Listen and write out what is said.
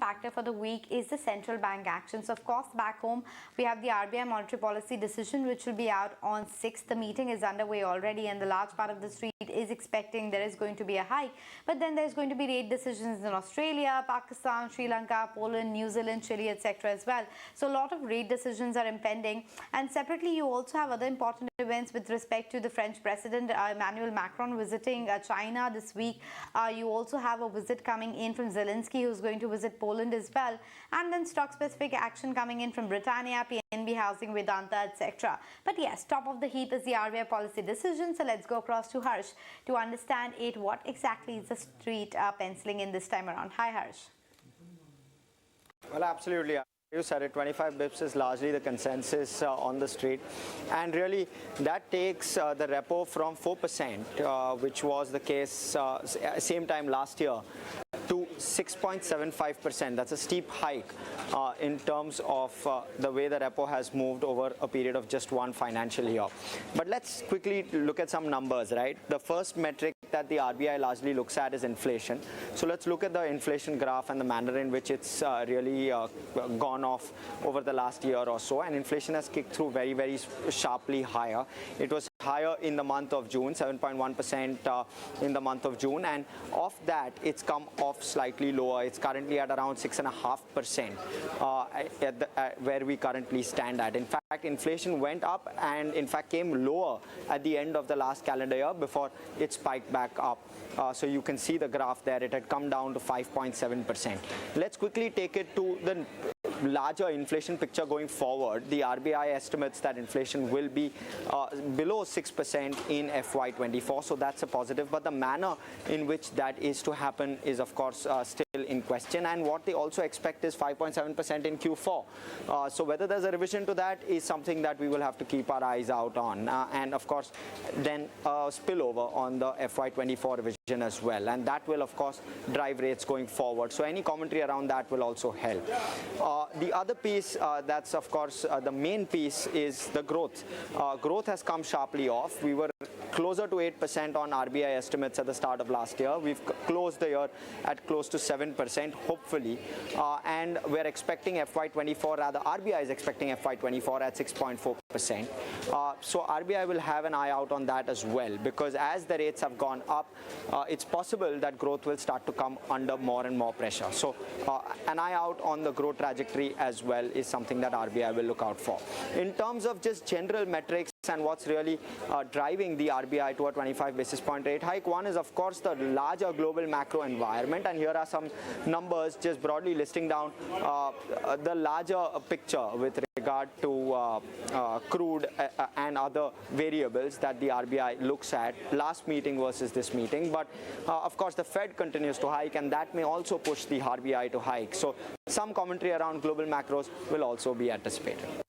factor for the week is the central bank actions. Of course, back home, we have the RBI monetary policy decision, which will be out on 6th. The meeting is underway already, and the large part of the street is expecting there is going to be a hike. But then there's going to be rate decisions in Australia, Pakistan, Sri Lanka, Poland, New Zealand, Chile, etc. as well. So a lot of rate decisions are impending. And separately, you also have other important events with respect to the French President Emmanuel Macron visiting China this week. You also have a visit coming in from Zelensky, who's going to visit Poland as well. And then stock-specific action coming in from Britannia, PNB Housing, Vedanta, etc. But yes, top of the heap is the RBI policy decision. So let's go across to Harsh to understand what exactly is the street penciling in this time around. Hi, Harsh. Well, absolutely. You said it, 25 bips is largely the consensus on the street, and really that takes the repo from 4%, which was the case same time last year, to 6.75%. That's a steep hike in terms of the way the repo has moved over a period of just one financial year. But let's quickly look at some numbers, right? The first metric that the RBI largely looks at is inflation. So let's look at the inflation graph and the manner in which it's really gone off over the last year or so, and inflation has kicked through very, very sharply higher. It was higher in the month of June, 7.1% in the month of June, and of that it's come off slightly lower. It's currently at around 6.5% where we currently stand at. In fact, inflation went up and in fact came lower at the end of the last calendar year before it spiked back up. So you can see the graph there. It had come down to 5.7%. Let's quickly take it to the larger inflation picture going forward. The RBI estimates that inflation will be below 6% in FY24, so that's a positive. But the manner in which that is to happen is, of course, still in question. And what they also expect is 5.7% in Q4. So whether there's a revision to that is something that we will have to keep our eyes out on. And of course, then spillover on the FY24 revision as well. And that will, of course, drive rates going forward. So any commentary around that will also help. The other piece that's, of course, the main piece is the growth. Growth has come sharply off. We were closer to 8% on RBI estimates at the start of last year. We've closed the year at close to 7%, hopefully. And we're expecting FY24, rather RBI is expecting FY24 at 6.4%. So RBI will have an eye out on that as well, because as the rates have gone up, it's possible that growth will start to come under more and more pressure. So an eye out on the growth trajectory as well is something that RBI will look out for. In terms of just general metrics and what's really driving the RBI to a 25 basis point rate hike, one is, of course, the larger global macro environment. And here are some numbers just broadly listing down the larger picture with regard to crude and other variables that the RBI looks at last meeting versus this meeting. But of course, the Fed continues to hike, and that may also push the RBI to hike. So some commentary around global macros will also be anticipated.